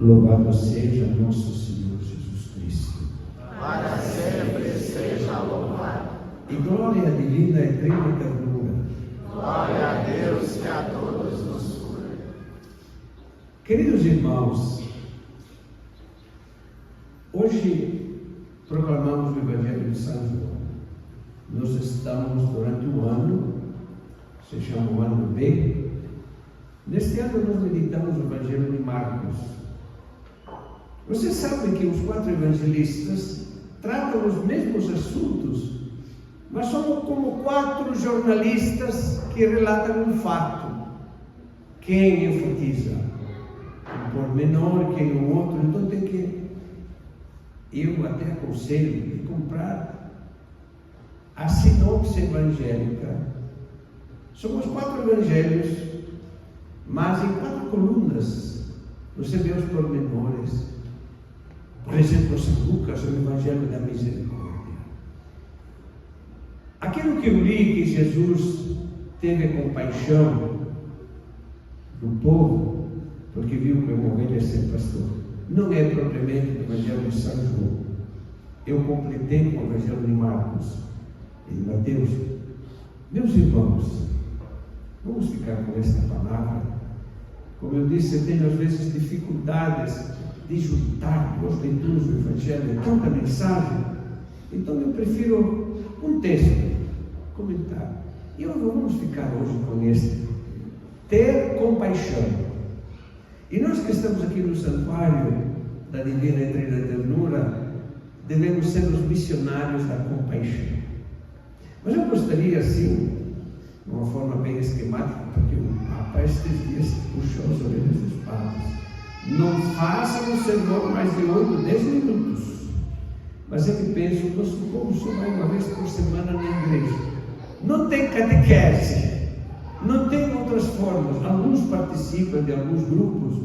Louvado seja nosso Senhor Jesus Cristo. Para sempre seja louvado. E glória divina e eterna ternura. Glória a Deus que a todos nos cura. Queridos irmãos, hoje proclamamos o Evangelho de São João. Nós estamos durante o ano, se chama o ano B. Neste ano nós meditamos o Evangelho de Marcos. Vocês sabem que os 4 evangelistas tratam os mesmos assuntos, mas são como 4 jornalistas que relatam um fato. Quem enfatiza um pormenor, quem o outro. Então tem que, eu até aconselho de comprar a sinopse evangélica. São os 4 evangelhos, mas em 4 colunas você vê os pormenores. Por exemplo, São Lucas, o Evangelho da Misericórdia. Aquilo que eu li, que Jesus teve compaixão do povo, porque viu que uma ovelha sem pastor, não é propriamente o Evangelho de São João. Eu completei com o Evangelho de Marcos e de Mateus. Meus irmãos, vamos ficar com esta palavra. Como eu disse, eu tenho às vezes dificuldades de juntar duas leituras do Evangelho, tanta mensagem. Então eu prefiro um texto, comentar. E nós vamos ficar hoje com este: ter compaixão. E nós que estamos aqui no santuário da Divina e Eterna Ternura, devemos ser os missionários da compaixão. Mas eu gostaria, assim, de uma forma bem esquemática, porque o Papa estes dias puxou as orelhas dos padres: não façam um sermão mais de 8, 10 minutos. Mas é que penso, o nosso povo só vai uma vez por semana na igreja. Não tem catequese, não tem outras formas. Alguns participam de alguns grupos,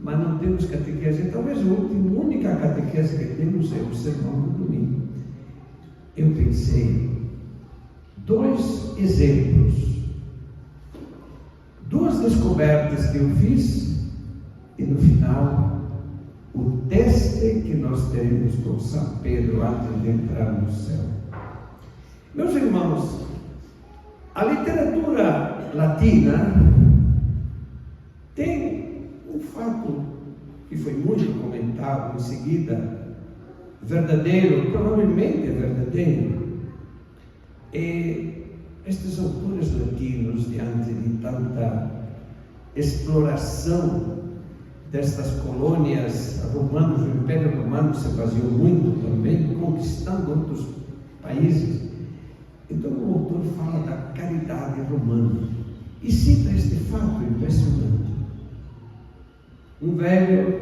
mas não temos catequese. Talvez a única catequese que temos é o sermão do domingo. Eu pensei, 2 exemplos, 2 descobertas que eu fiz, e no final, o teste que nós teremos com São Pedro antes de entrar no céu. Meus irmãos, a literatura latina tem um fato que foi muito comentado em seguida, verdadeiro, provavelmente é verdadeiro. E estes autores latinos, diante de tanta exploração destas colônias romanas, o Império Romano se baseou muito também, conquistando outros países. Então o autor fala da caridade romana e cita este fato impressionante. Um velho,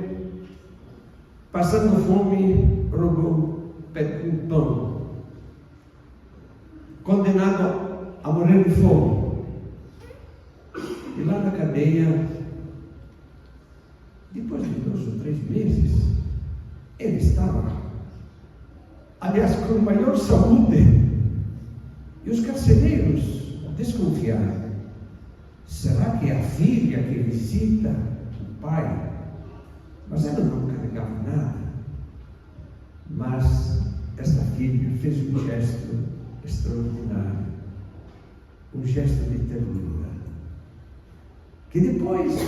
passando fome, roubou um pão, condenado a morrer de fome. E lá na cadeia, depois de 2 ou 3 meses, ele estava, aliás, com maior saúde. E os carcereiros desconfiaram: será que é a filha que visita o pai? Mas ela não carregava nada. Mas esta filha fez um gesto extraordinário, um gesto de ternura, que depois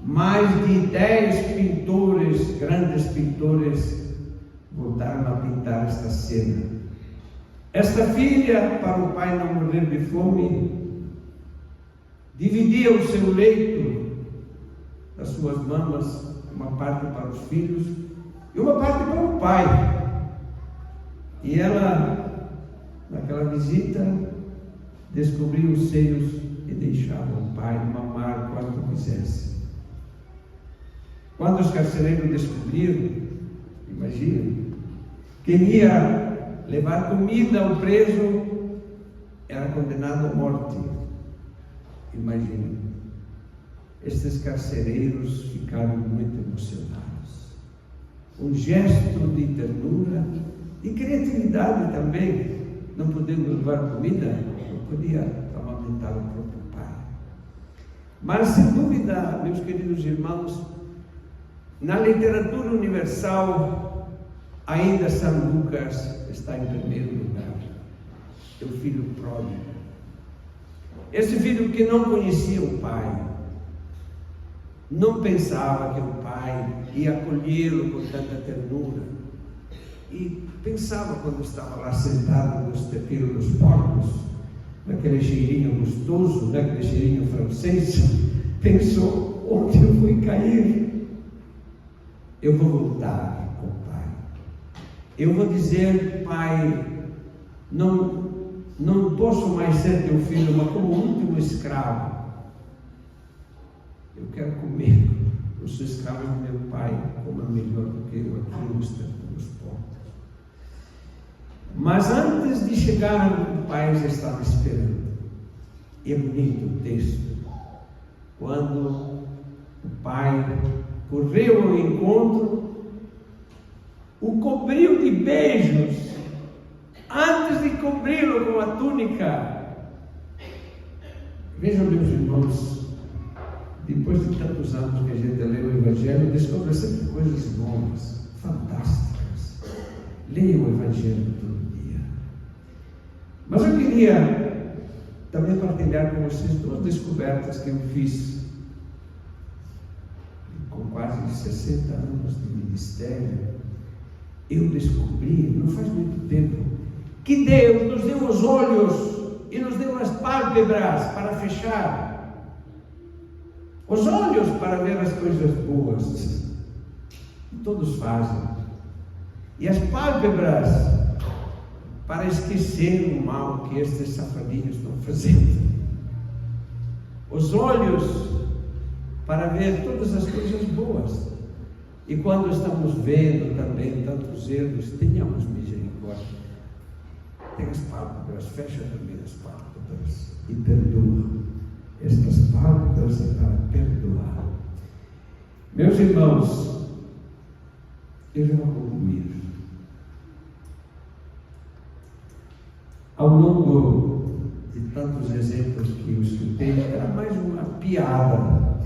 mais de 10 pintores, grandes pintores, voltaram a pintar esta cena. Esta filha, para o pai não morrer de fome, dividia o seu leito das suas mamas, uma parte para os filhos e uma parte para o pai. E ela, naquela visita, descobriu os seios e deixava o pai mamar quanto quisesse. Quando os carcereiros descobriram, imagina, quem ia levar comida ao preso era condenado à morte. Imagina. Estes carcereiros ficaram muito emocionados. Um gesto de ternura e criatividade também. Não podendo levar comida, não podia amamentar o próprio pai. Mas, sem dúvida, meus queridos irmãos, Na literatura universal, ainda São Lucas está em primeiro lugar. É o filho pródigo. Esse filho que não conhecia o pai, não pensava que o pai ia acolhê-lo com tanta ternura, e pensava, quando estava lá sentado no espeteiro dos porcos, naquele cheirinho gostoso, naquele cheirinho francês, pensou: onde eu vou cair? Eu vou voltar com o pai. Eu vou dizer: pai, não posso mais ser teu filho, mas como último escravo. Eu quero comer. Eu sou escravo do meu pai, como é melhor do que eu aqui no estatuto dos porcos. Mas antes de chegar, o pai já estava esperando. E é bonito o texto. Quando o pai correu ao encontro, o cobriu de beijos, antes de cobri-lo com a túnica. Vejam, meus irmãos, depois de tantos anos que a gente lê o Evangelho, descobre sempre coisas novas, fantásticas. Leia o Evangelho todo dia. Mas eu queria também partilhar com vocês duas descobertas que eu fiz com quase 60 anos de ministério. Eu descobri, não faz muito tempo, que Deus nos deu os olhos e nos deu as pálpebras para fechar. Os olhos para ver as coisas boas, que todos fazem, e as pálpebras para esquecer o mal que estes safadinhos estão fazendo. Os olhos para ver todas as coisas boas. E quando estamos vendo também tantos erros, tenhamos misericórdia. Tem as pálpebras, fecha também as pálpebras e perdoa. Estas pálpebras é para perdoar. Meus irmãos, eu já vou concluir. Ao longo de tantos exemplos que eu escutei, era mais uma piada.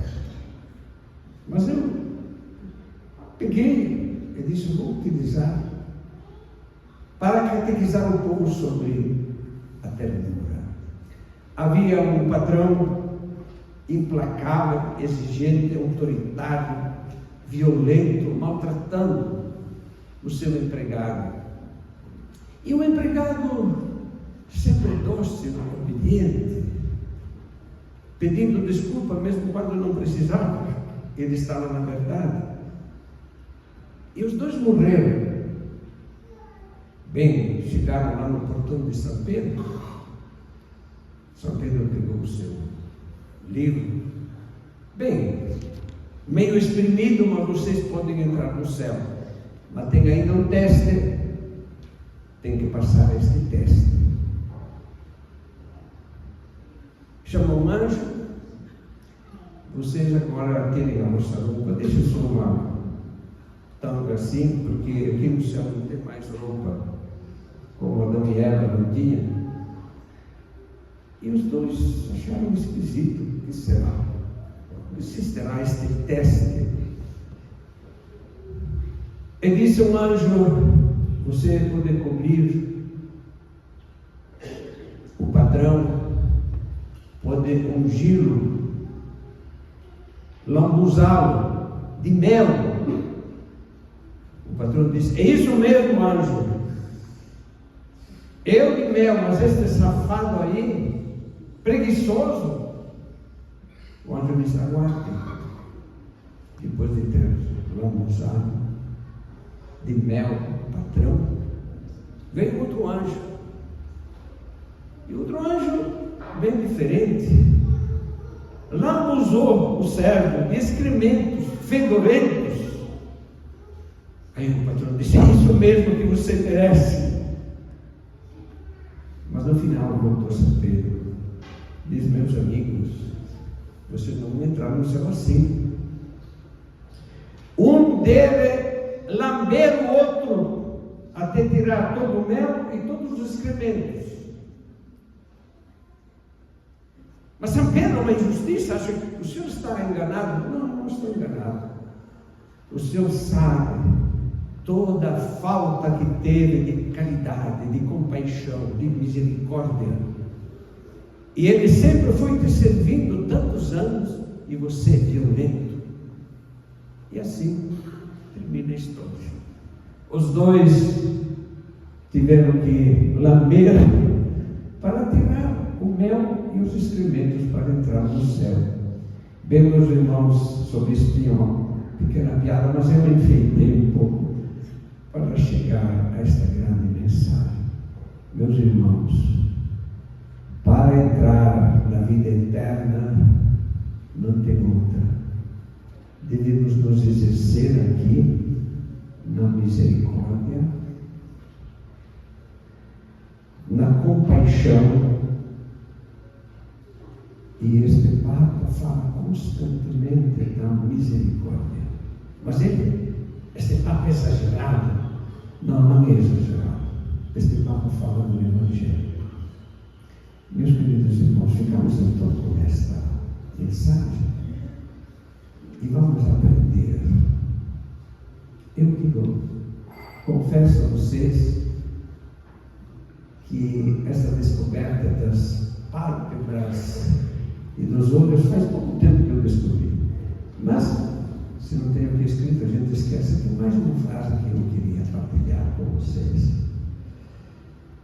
Mas eu peguei e disse: vou utilizar para catequizar o povo sobre a ternura. Havia um patrão implacável, exigente, autoritário, violento, maltratando o seu empregado. E o empregado, sempre dócil, obediente, pedindo desculpa mesmo quando não precisava, ele estava na verdade. E os dois morreram. Bem, chegaram lá no portão de São Pedro. São Pedro pegou o seu livro. Bem, meio espremido, mas vocês podem entrar no céu. Mas tem ainda um teste. Tem que passar este teste. Chamou um anjo. Vocês agora tirem a vossa roupa. Deixa só uma tanga assim, porque aqui no céu não tem mais roupa, como Adão e Eva não tinham. E os dois acharam esquisito. O que será? O que será este teste? E disse um anjo: você pode cobrir o patrão, pode ungí-lo, lambuzá-lo de mel. O patrão disse: é isso mesmo, anjo. Eu de mel, mas este safado aí, preguiçoso. O anjo disse: aguarde. Depois de ter lambuzado de mel o patrão, veio outro anjo. E outro anjo, bem diferente, lambuzou o servo de excrementos fedorentos. Aí o patrão disse: é isso mesmo que você merece. Mas no final voltou a São Pedro. Diz: meus amigos, vocês não vão entrar no céu assim. Um deve lamber o outro até tirar todo o mel e todos os excrementos. Mas São Pedro é uma injustiça. Acha que o senhor está enganado? Não, não estou enganado. O Senhor sabe toda a falta que teve de caridade, de compaixão, de misericórdia. E Ele sempre foi te servindo tantos anos e você é violento. E assim termina a história. Os dois tiveram que lamber para tirar o mel e os excrementos para entrar no céu. Bem, meus irmãos, sobre isso tinha uma pequena piada, mas eu enfeitei um pouco para chegar a esta grande mensagem. Meus irmãos, para entrar na vida eterna não tem outra. Devemos nos exercer aqui na misericórdia, na compaixão. E este Papa fala constantemente da misericórdia. Mas este Papa é exagerado? Não é exagerado. Este Papa fala do Evangelho. Meus queridos irmãos, ficamos então com esta mensagem e vamos aprender. Eu confesso a vocês que essa descoberta das pálpebras e dos olhos faz pouco tempo que eu descobri. Mas, se não tem aqui escrito, a gente esquece que mais uma frase que eu queria partilhar com vocês.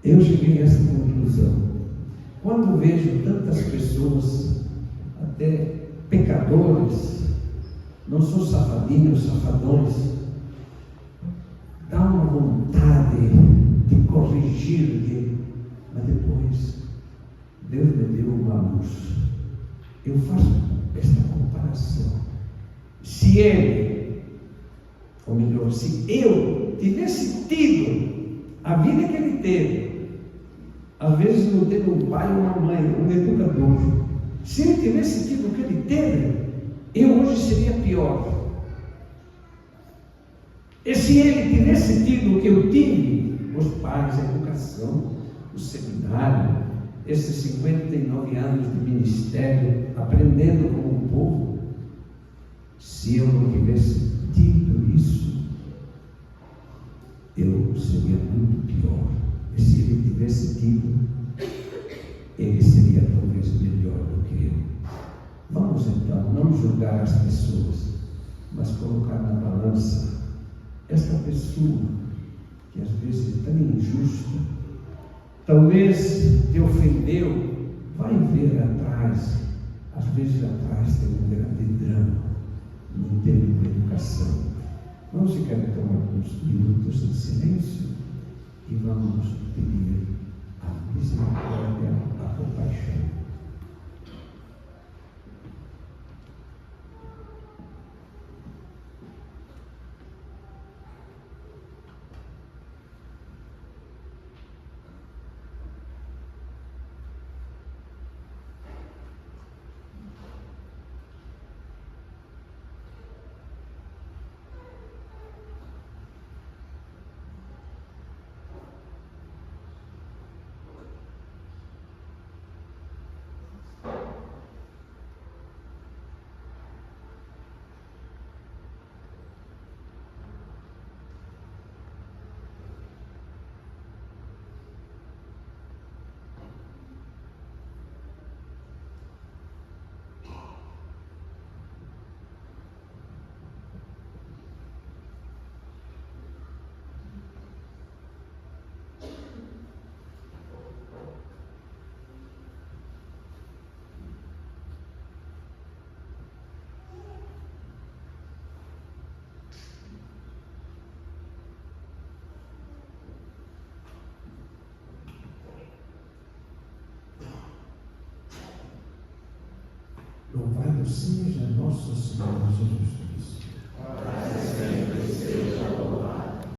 Eu cheguei a essa conclusão. Quando vejo tantas pessoas, até pecadores, não são safadinhos, safadões, dá uma vontade de corrigir, mas depois Deus me deu uma luz. Eu faço esta comparação. Se ele, ou melhor, se eu tivesse tido a vida que ele teve, às vezes não teve um pai ou uma mãe, um educador, se ele tivesse tido o que ele teve, eu hoje seria pior. E se ele tivesse tido o que eu tive, os pais, a educação, o seminário, esses 59 anos de ministério, aprendendo com o povo, se eu não tivesse tido isso, eu seria muito pior. E se ele tivesse tido, ele seria talvez melhor do que eu. Vamos então não julgar as pessoas, mas colocar na balança esta pessoa que às vezes é tão injusta, talvez te ofendeu, vai ver atrás. Às vezes atrás tem um grande drama, não teve uma educação. Vamos ficar então alguns minutos em silêncio e vamos pedir a misericórdia, a compaixão. Louvado seja nosso Senhor Jesus Cristo.